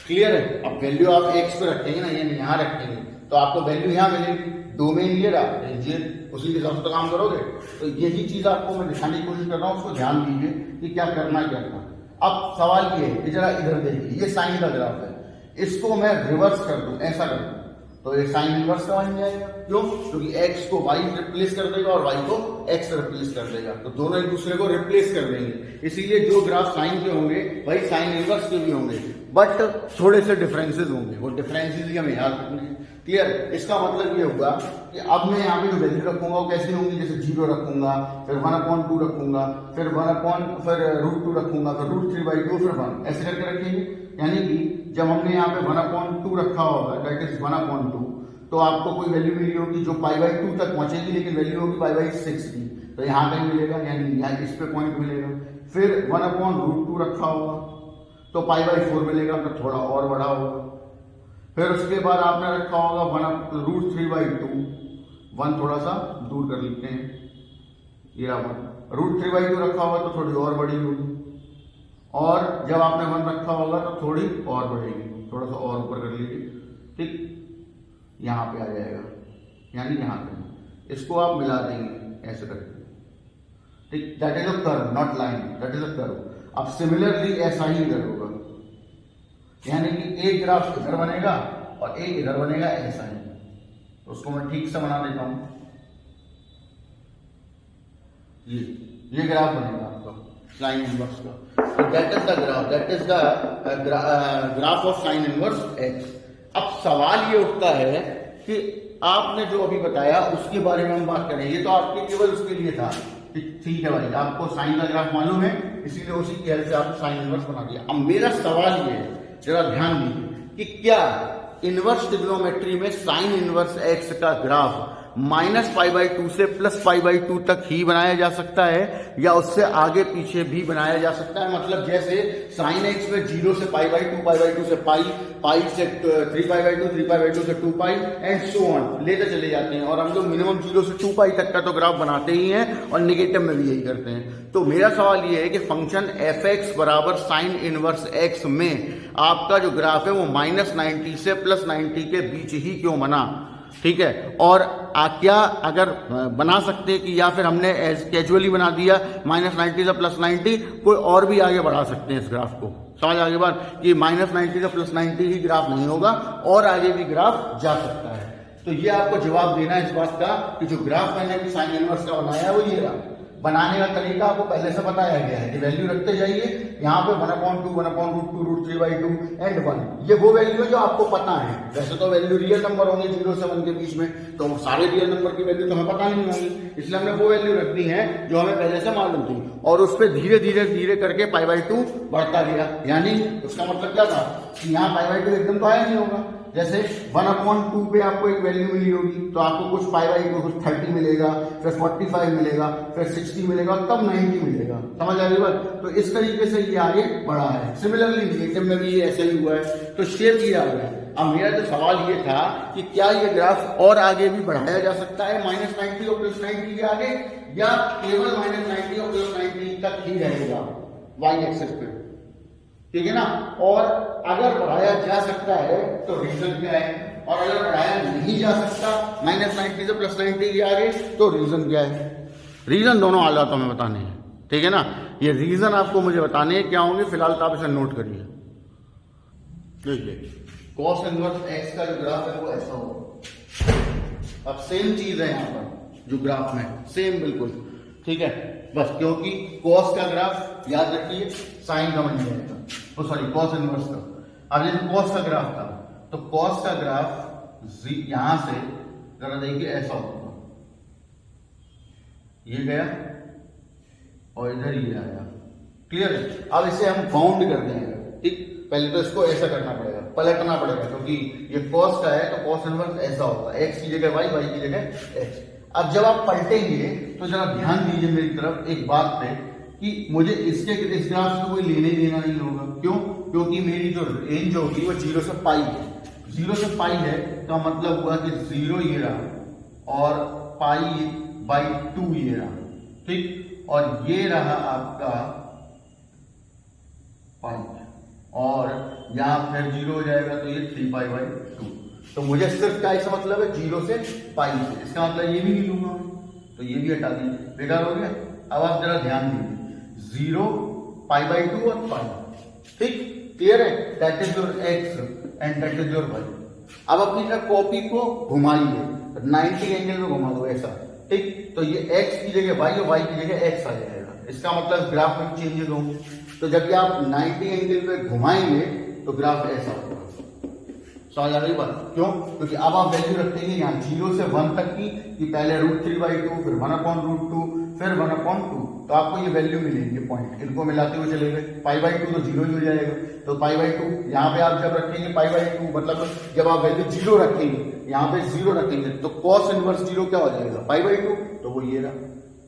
क्लियर है? अब वैल्यू आप एक्स पे रखेंगे ना, यानी यहां रखेंगे तो आपको वैल्यू यहां मिलेगी, डोमेन ये रहा, ये उसी के हिसाब से तो काम करोगे। तो यही चीज आपको मैं दिखाने की कोशिश कर रहा हूं, उसको ध्यान दीजिए कि क्या करना क्या था। अब सवाल ये है कि जरा इधर देखिए, ये साइन का ग्राफ है, इसको मैं रिवर्स कर दूं, ऐसा कर दूं, तो ये साइन इनवर्स का बन जाएगा। क्यों? क्योंकि x को y रिप्लेस कर देगा और y को x रिप्लेस कर देगा, तो दोनों एक दूसरे को रिप्लेस कर देंगे। इसीलिए जो ग्राफ साइन के होंगे वही साइन इनवर्स के भी होंगे, बट थोड़े से डिफरेंसेस होंगे, वो डिफरेंसेस ही हमें याद रखने। क्लियर? इसका मतलब ये होगा कि अब मैं यहाँ पे जो वैल्यू रखूंगा वो कैसी होंगी, जैसे 0 रखूंगा, फिर 1/2 रखूंगा, फिर √2 रखूंगा, फिर √3/2, फिर 1, ऐसे करके रखेंगे। यानी कि जब हमने यहाँ पे 1/2 रखा होगा, दैट इज 1/2, तो आपको कोई वैल्यू मिली होगी जो π/2 तक पहुंचेगी, लेकिन वैल्यू होगी π/6 की, तो यहाँ कहीं मिलेगा, यानी यहाँ इस पे पॉइंट मिलेगा। फिर 1/√2 रखा होगा तो π/4 मिलेगा, तो थोड़ा और बड़ा होगा। फिर उसके बाद आपने रखा होगा √3/2, 1 थोड़ा सा दूर कर लेते हैं, ये रहा 1, √3/2 रखा होगा तो थोड़ी और बड़ी होगी, और जब आपने 1 रखा होगा तो थोड़ी और बढ़ेगी, थोड़ा सा और ऊपर कर लीजिए, ठीक, यहां पे आ जाएगा, यानी यहां पे इसको आप मिला देंगे ऐसे करके, ठीक। That is a curve, not line, that is a curve. अब सिमिलरली ऐसा ही इधर होगा, यानी कि एक ग्राफ इधर बनेगा और एक इधर बनेगा, ऐसा ही। तो उसको मैं ठीक से बना देता हूं, ये ग्राफ बनेगा आपका साइन इनवर्स का। That is the graph, that is the graph of sine inverse x. अब सवाल ये उठता है कि आपने जो अभी बताया उसके बारे में हम बात करें, ये तो आपके केवल उसके लिए था, ठीक है भाई, आपको साइन का ग्राफ मालूम है, इसीलिए उसी की हेल्प से आपने साइन इनवर्स बना दिया। अब मेरा सवाल ये है, जरा ध्यान दीजिए कि क्या इनवर्स ट्रिग्नोमेट्री में साइन इनवर्स एक्स का ग्राफ -π/2 से +π/2 तक ही बनाया जा सकता है, या उससे आगे पीछे भी बनाया जा सकता है? मतलब जैसे साइन एक्स में 0 से π/2, π/2 से पाई, पाई से 3π/2, 3π/2 से 2π एंड सो ऑन लेते चले जाते हैं, और हम लोग मिनिमम 0 से 2π तक का तो ग्राफ बनाते ही हैं, और नेगेटिव में भी यही करते हैं। तो मेरा सवाल ये है कि फंक्शन f(x) बराबर साइन इनवर्स x में आपका जो ग्राफ है वो -90 से +90 के बीच ही क्यों बना? ठीक है, और क्या अगर बना सकते हैं कि या फिर हमने कैजुअली बना दिया -90 से +90, कोई और भी आगे बढ़ा सकते हैं इस ग्राफ को? समझ आगे बात कि -90 से +90 ही ग्राफ नहीं होगा, और आगे भी ग्राफ जा सकता है। तो ये आपको जवाब देना है इस बात का कि जो ग्राफ मैंने साइन इनवर्स का बनाया है वो ये रहा, बनाने का तरीका आपको पहले से बताया गया है कि वैल्यू रखते जाइए, यहाँ पे 1/2 1/√2 √3/2 एंड 1, ये वो वैल्यू है जो आपको पता है। वैसे तो वैल्यू रियल नंबर होंगे 0 से 1 के बीच में, तो सारे रियल नंबर की वैल्यू तो हमें पता नहीं होंगी, इसलिए हमने वो वैल्यू रख दी है जो हमें पहले से मालूम थी, और उस पर धीरे धीरे धीरे करके π/2 बढ़ता गया। यानी उसका मतलब क्या था कि यहाँ π/2 एकदम तो आया नहीं होगा। जैसे 1/2 पे आपको एक वैल्यू मिली होगी तो आपको कुछ π/2 कुछ 30 मिलेगा, फिर 45 मिलेगा, फिर 60 मिलेगा, तब 90 मिलेगा। समझ आ रही बात? तो इस तरीके से ये आगे बढ़ा है। सिमिलरली नेगेटिव में भी ऐसे ही हुआ है, तो शेप ये आ गया। अब मेरा जो सवाल ये था कि क्या ये ग्राफ और आगे भी बढ़ाया जा सकता है -90 और +90 के आगे, या केवल -90 और +90 तक ही रहेगा वाई एक्सिस पे, ठीक है ना? और अगर बढ़ाया जा सकता है तो रीजन क्या है, और अगर बढ़ाया नहीं जा सकता -90 से +90 के आगे तो रीजन क्या है? रीजन दोनों हालातों में बताने हैं, ठीक है ना? ये रीजन आपको मुझे बताने हैं क्या होंगे, फिलहाल तो आप इसे नोट करिए। देखिए कॉस इनवर्स एक्स का जो ग्राफ है वो ऐसा होगा। अब सेम चीज है यहाँ पर जो ग्राफ में, सेम बिल्कुल, ठीक है? बस क्योंकि कॉस का ग्राफ याद रखिए साइन का बन जाएगा, तो सॉरी कॉस इनवर्स का। अब जैसे कॉस का ग्राफ था तो कॉस का ग्राफ यहां से जरा देखिए ऐसा होगा, ये गया और इधर ये आया, क्लियर है? अब इसे हम बाउंड कर देंगे, ठीक? पहले तो इसको ऐसा करना पड़ेगा, पलटना पड़ेगा, क्योंकि ये कॉस का है तो कॉस इनवर्स ऐसा होगा, एक्स की जगह वाई, वाई की जगह एक्स। अब जब आप पलटेंगे तो जरा ध्यान दीजिए मेरी तरफ एक बात पे कि मुझे इस ग्राफ से कोई लेने देना नहीं होगा। क्यों? क्योंकि मेरी जो रेंज होगी वो 0 से पाई है। 0 से पाई है तो मतलब हुआ कि 0 ये रहा और π/2 ये रहा, ठीक? और ये रहा आपका पाई, और यहां फिर 0 हो जाएगा तो ये 3π/2। तो मुझे सिर्फ क्या इसका मतलब है 0 से पाई से, इसका मतलब ये भी नहीं लूंगा तो ये भी हटा दीजिए, बेकार हो गया। अब आप जरा ध्यान दीजिए 0 π/2 और पाई, ठीक? क्लियर है? That is your X and that is your Y. अब अपनी कॉपी को घुमाइए 90 एंगल में घुमा दो ऐसा, ठीक? तो ये एक्स की जगह वाई और वाई की जगह एक्स आ जाएगा। इसका मतलब ग्राफ में चेंजेस होंगे। तो जब आप 90 एंगल पे घुमाएंगे तो ग्राफ ऐसा होगा। समझ आ रही बात? क्यों? क्योंकि अब आप वैल्यू रखेंगे यहाँ 0 से 1 तक की, कि पहले √3/2, फिर 1/√2, फिर 1/2, तो आपको ये वैल्यू मिलेंगे पॉइंट, इनको मिलाते हुए चले गए। π/2 तो 0 ही हो जाएगा, तो π/2 यहाँ पे आप जब रखेंगे π/2 मतलब जब आप वैल्यू 0 रखेंगे, यहाँ पे 0 रखेंगे तो कॉस इनवर्स 0 क्या हो जाएगा? π/2, तो वो ये रहा,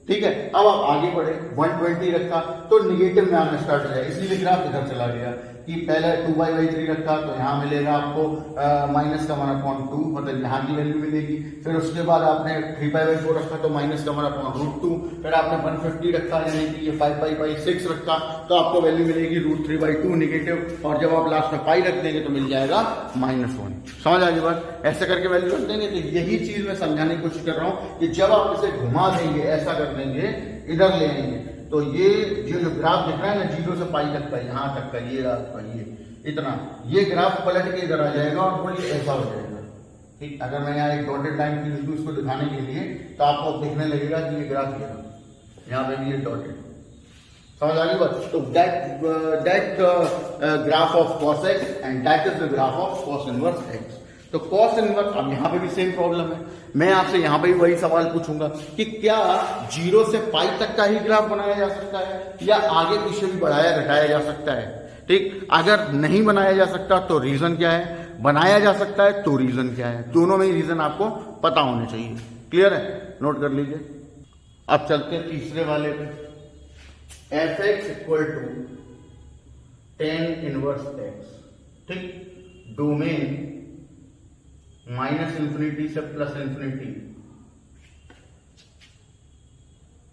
ठीक है? अब आप आगे बढ़े 120 रखा तो निगेटिव में आना स्टार्ट हो जाए, इसलिए ग्राफ इधर चला गया कि पहले 2π/3 रखा तो यहाँ मिलेगा आपको -1/2, मतलब यहाँ की वैल्यू मिलेगी। फिर उसके बाद आपने 3π/4 रखा तो -1/√2, फिर आपने 150 रखा यानी कि ये 5π/6 रखा तो आपको वैल्यू मिलेगी √3/2 निगेटिव, और जब आप लास्ट में पाई रख देंगे तो मिल जाएगा -1। समझ आ गई बात? ऐसे करके वैल्यू रख देंगे। तो यही चीज मैं समझाने की कोशिश कर रहा हूँ कि जब आप इसे घुमा देंगे, ऐसा कर देंगे, इधर ले आएंगे, तो ये जो ग्राफ दिख रहा है ना 0 से पाई तक का, यहाँ तक का, ये आपका ये इतना, ये ग्राफ पलट के इधर आ जाएगा और वो ये ऐसा हो जाएगा, ठीक? अगर मैं यहाँ एक डॉटेड लाइन यूज करूँ इसको दिखाने के लिए तो आपको दिखने लगेगा कि ये ग्राफ यहाँ पे भी ये डॉटेड। समझ आ रही बात? तो that graph of cos x and that is the graph of cos inverse x। तो cos इनवर्स, अब यहाँ पे भी सेम प्रॉब्लम है। मैं आपसे यहाँ पे भी वही सवाल पूछूंगा कि क्या 0 से पाई तक का ही ग्राफ बनाया जा सकता है या आगे पीछे भी बढ़ाया घटाया जा सकता है, ठीक? अगर नहीं बनाया जा सकता तो रीजन क्या है, बनाया जा सकता है तो रीजन क्या है, दोनों में ही रीजन आपको पता होने चाहिए। क्लियर है? नोट कर लीजिए। अब चलते हैं तीसरे वाले पे, f(x = tan इनवर्स x), ठीक? डोमेन -∞ से +∞,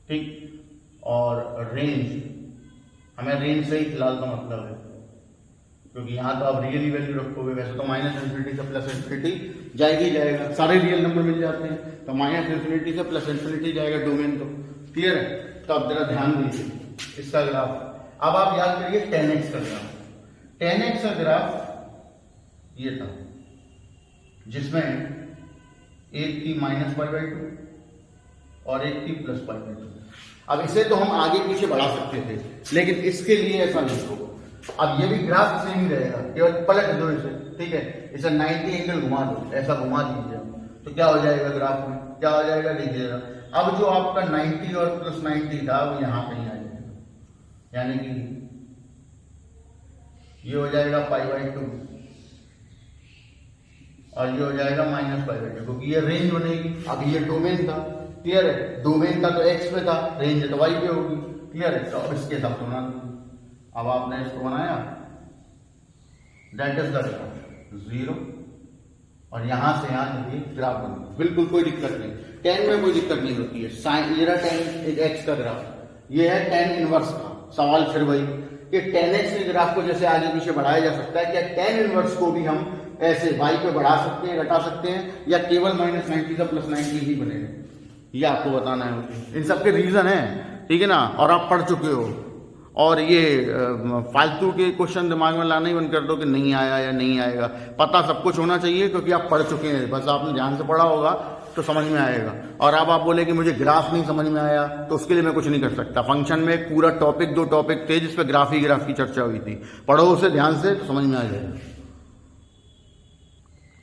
ठीक? और रेंज, हमें रेंज से ही फिलहाल का मतलब है क्योंकि यहां तो आप रियली वैल्यू रखोगे, वैसे तो -∞ से +∞ जाएगी जाएगा, सारे रियल नंबर मिल जाते हैं, तो -∞ से +∞ जाएगा डोमेन। तो क्लियर है? तो आप जरा ध्यान दीजिए इसका ग्राफ। अब आप याद करिए tan x का ग्राफ। tan x का ग्राफ ये था जिसमें एक थी -π/2 और एक थी +π/2, अब इसे तो हम आगे पीछे बढ़ा सकते थे, लेकिन इसके लिए ऐसा नहीं होगा। अब ये भी ग्राफ सेम ही रहेगा, केवल पलट दो इसे, ठीक है, इसे 90 एंगल घुमा दो, ऐसा घुमा दीजिए, तो क्या हो जाएगा ग्राफ में, क्या हो जाएगा देखिएगा। अब जो आपका 90 और प्लस 90 था वो यहाँ कहीं आ जाएगा, यानी कि ये हो जाएगा π/2 और ये हो जाएगा -π/2, क्योंकि ये रेंज बनेगी। अब ये डोमेन था, क्लियर है, डोमेन था तो x पे था, रेंज तो y पे होगी, क्लियर है। तो अब इसके हिसाब से बना दीजिए। अब आपने इसको बनाया, दैट इज द ग्राफ 0, और यहां से यहां देखिए ग्राफ बन गया, बिल्कुल कोई दिक्कत नहीं, tan में कोई दिक्कत नहीं होती है। साइन ये रहा tan एक x का ग्राफ, ये है tan इनवर्स का। सवाल फिर वही कि tan x के ग्राफ को जैसे आगे पीछे बढ़ाया जा सकता है, क्या tan इनवर्स को भी हम ऐसे y पे बढ़ा सकते हैं, घटा सकते हैं, या केवल -90 से +90 ही बनेगा, ये आपको बताना है मुझे। इन सबके रीजन है, ठीक है ना, और आप पढ़ चुके हो। और ये फालतू के क्वेश्चन दिमाग में लाना ही बंद कर दो कि नहीं आया या नहीं आएगा। पता सब कुछ होना चाहिए, क्योंकि आप पढ़ चुके हैं, बस आपने ध्यान से पढ़ा होगा तो समझ में आएगा। और अब आप बोले कि मुझे ग्राफ नहीं समझ में आया, तो उसके लिए मैं कुछ नहीं कर सकता। फंक्शन में एक पूरा टॉपिक, 2 टॉपिक थे जिसपे ग्राफ ही ग्राफ की चर्चा हुई थी, पढ़ो उसे ध्यान से तो समझ में आ जाएगा।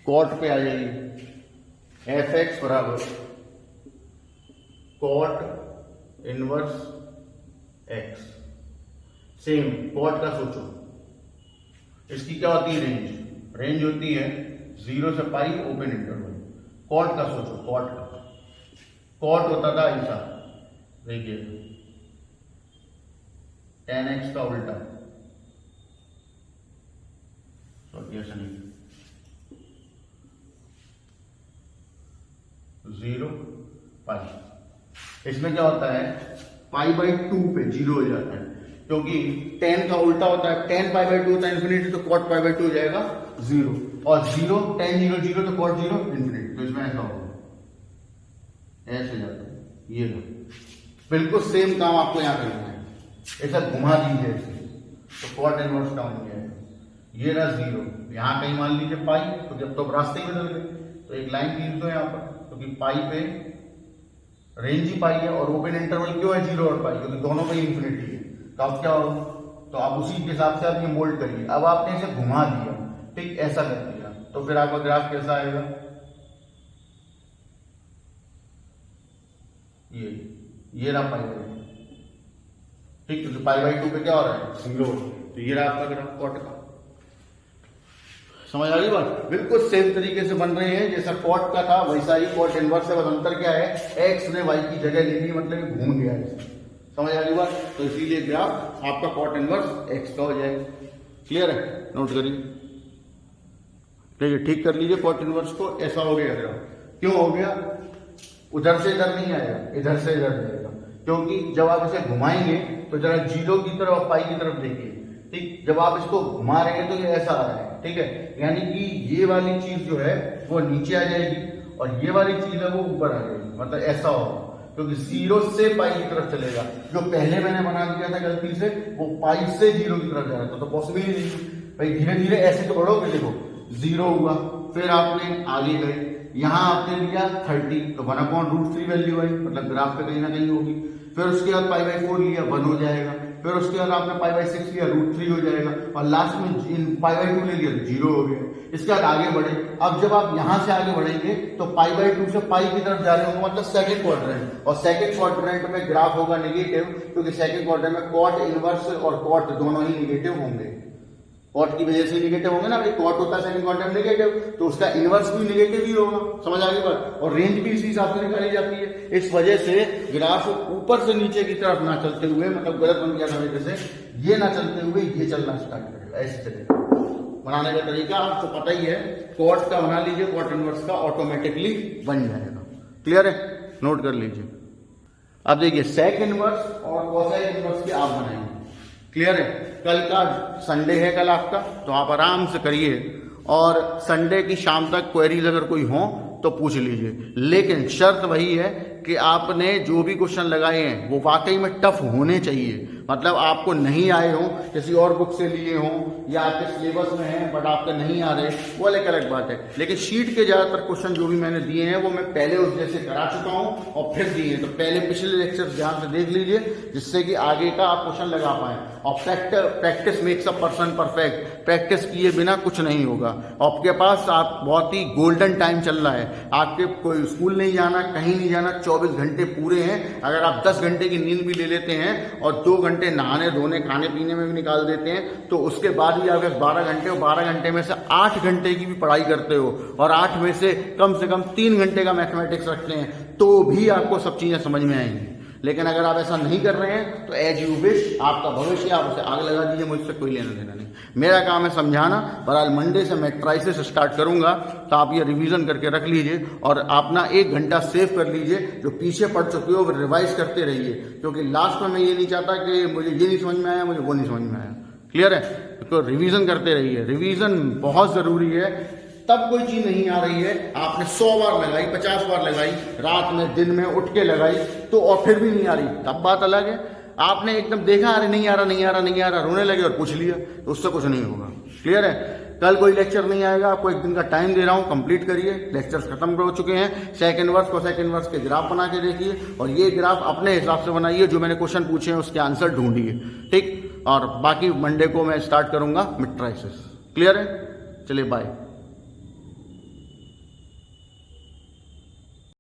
कॉट पे आ जाइए, f(x) बराबर cot inverse x। Same cot का सोचो, इसकी क्या होती है रेंज, रेंज होती है 0 से पाई ओपन इंटरवल। कॉट का सोचो, कॉट का, कॉट होता था ऐसा, देखिए tan x का उल्टा, ऐसा नहीं, 0 पाई। इसमें क्या होता है, π/2 पे 0 हो जाता है, क्योंकि tan का उल्टा होता है, tan π/2 होता है इन्फिनिटी, तो cot π/2 हो जाएगा 0, और 0 tan 0 0 तो cot 0 इन्फिनिटी। तो इसमें ऐसा होगा, ऐसे जाता है, ये लो, बिल्कुल सेम काम आपको यहाँ करना है, ऐसा घुमा दीजिए ऐसे, तो cot इनवर्स का बन जाएगा। ये रहा 0, यहाँ कहीं मान लीजिए पाई, तो जब तो रास्ते ही बदल गए, तो एक लाइन खींच दो यहाँ पर, क्योंकि पाई पे रेंज ही पाई है, और ओपन इंटरवल क्यों है 0 और पाई, क्योंकि दोनों पे इंफिनिटी है। तो अब क्या होगा, तो आप उसी के हिसाब से आप ये मोल्ड करिए। अब आपने इसे घुमा दिया, ठीक, ऐसा कर दिया, तो फिर आपका ग्राफ कैसा आएगा, ये रहा π/2, ठीक, तो π/2 पे क्या हो रहा है 0, तो ये रहा आपका ग्राफ कॉट का। समझ आ रही बात, बिल्कुल सेम तरीके से बन रहे हैं, जैसा कॉट का था वैसा ही कॉट इनवर्स है, बस अंतर क्या है, x ने y की जगह ले ली, मतलब घूम गया है। समझ आ रही बात, तो इसीलिए ग्राफ आपका कॉट इनवर्स x का हो जाएगा। क्लियर है, नोट करिए, ठीक है, ठीक कर लीजिए कॉट इनवर्स को। ऐसा हो गया ग्राफ, क्यों हो गया, उधर से इधर नहीं आएगा, इधर से इधर जाएगा, क्योंकि जब आप इसे घुमाएंगे तो जरा 0 की तरफ और पाई की तरफ देखिए, ठीक, जब आप इसको घुमा रहे हैं तो ये ऐसा आ रहा है, ठीक है, यानी कि ये वाली चीज जो है वो नीचे आ जाएगी, और ये वाली चीज है वो ऊपर आ जाएगी, मतलब ऐसा होगा, क्योंकि 0 से पाई की तरफ चलेगा। जो पहले मैंने बना दिया था गलती से, वो पाई से 0 की तरफ जा रहा था, तो पॉसिबल ही नहीं। भाई धीरे धीरे ऐसे तो बढ़ोगे, देखो 0 हुआ, फिर आपने आगे गए, यहां आपने लिया 30, तो 1/√3 वैल्यू आई, मतलब ग्राफ पे कहीं ना कहीं होगी। फिर उसके बाद π/4 लिया, 1 हो जाएगा, फिर उसके बाद आपने π/6 लिया, √3 हो जाएगा, और लास्ट में π/2 ले लिया, 0 हो गया। इसके बाद आगे बढ़े, अब जब आप यहां से आगे बढ़ेंगे तो π/2 से पाई की तरफ जा रहे होंगे, मतलब सेकंड क्वाड्रेंट, और सेकंड क्वाड्रेंट में ग्राफ होगा नेगेटिव, क्योंकि सेकंड क्वाड्रेंट में कॉट इनवर्स और कॉट दोनों ही नेगेटिव होंगे। कॉट की वजह से नेगेटिव होंगे ना, भाई कॉट होता है सेकंड क्वाड्रेंट नेगेटिव, तो उसका इनवर्स भी नेगेटिव ही होगा। समझ आ गई बात, और रेंज भी इसी हिसाब से निकाली जाती है। इस वजह से ग्राफ ऊपर से नीचे की तरफ ना चलते हुए, मतलब गलत बन गया था वजह से, ये ना चलते हुए ये चलना स्टार्ट करेगा, ऐसे चलेगा। बनाने का तरीका आपको पता ही है, कॉट का बना लीजिए, कॉट इनवर्स का ऑटोमेटिकली बन जाएगा। क्लियर है, नोट कर लीजिए। अब देखिए सेक इनवर्स और कोसेक इनवर्स की आप बनाएंगे। क्लियर है, कल का संडे है, कल आपका, तो आप आराम से करिए, और संडे की शाम तक क्वेरीज अगर कोई हो तो पूछ लीजिए, लेकिन शर्त वही है कि आपने जो भी क्वेश्चन लगाए हैं वो वाकई में टफ होने चाहिए। मतलब आपको नहीं आए हो, किसी और बुक से लिए हो या आपके सिलेबस में है बट आपके नहीं आ रहे, वो अलग बात है। लेकिन शीट के ज़्यादातर क्वेश्चन जो भी मैंने दिए हैं वो मैं पहले उस जैसे करा चुका हूँ और फिर दिए। तो पहले पिछले लेक्चर ध्यान से देख लीजिए जिससे कि आगे का आप क्वेश्चन लगा पाएँ। और practice makes a person perfect. Practice किए बिना कुछ नहीं होगा। आपके पास आप बहुत ही गोल्डन टाइम चल रहा है। आपके कोई स्कूल नहीं जाना, कहीं नहीं जाना, 24 घंटे पूरे हैं। अगर आप 10 घंटे की नींद भी ले लेते हैं और 2 घंटे नहाने धोने खाने पीने में भी निकाल देते हैं तो उसके बाद भी आपके 12 घंटे, और 12 घंटे में से 8 घंटे की भी पढ़ाई करते हो और 8 में से कम 3 घंटे का मैथमेटिक्स रखते हैं तो भी आपको सब चीज़ें समझ में आएंगी। लेकिन अगर आप ऐसा नहीं कर रहे हैं तो एज यू विश, आपका भविष्य आप उसे आग लगा दीजिए, मुझसे कोई लेना देना नहीं। मेरा काम है समझाना। बहरहाल मंडे से मैं ट्राइसेस स्टार्ट करूंगा तो आप ये रिवीजन करके रख लीजिए और आप ना 1 घंटा सेव कर लीजिए। जो पीछे पढ़ चुके हो वो रिवाइज करते रहिए, क्योंकि लास्ट में मैं ये नहीं चाहता कि मुझे ये नहीं समझ में आया, मुझे वो नहीं समझ में आया। क्लियर है? तो रिवीजन करते रहिए। रिवीजन बहुत ज़रूरी है। तब कोई चीज नहीं आ रही है, आपने 100 बार लगाई, 50 बार लगाई, रात में दिन में उठ के लगाई तो और फिर भी नहीं आ रही, तब बात अलग है। आपने एकदम देखा अरे नहीं आ रहा, रोने लगे और पूछ लिया तो उससे कुछ नहीं होगा। क्लियर है? कल कोई लेक्चर नहीं आएगा, आपको 1 दिन का टाइम दे रहा हूँ, कंप्लीट करिए। लेक्चर्स खत्म हो चुके हैं। सेकंड वर्ष के ग्राफ बना के देखिए और ये ग्राफ अपने हिसाब से बनाइए। जो मैंने क्वेश्चन पूछे हैं उसके आंसर ढूंढिए, ठीक। और बाकी मंडे को मैं स्टार्ट करूंगा मिड ट्राइसेस। क्लियर है? चलिए बाय।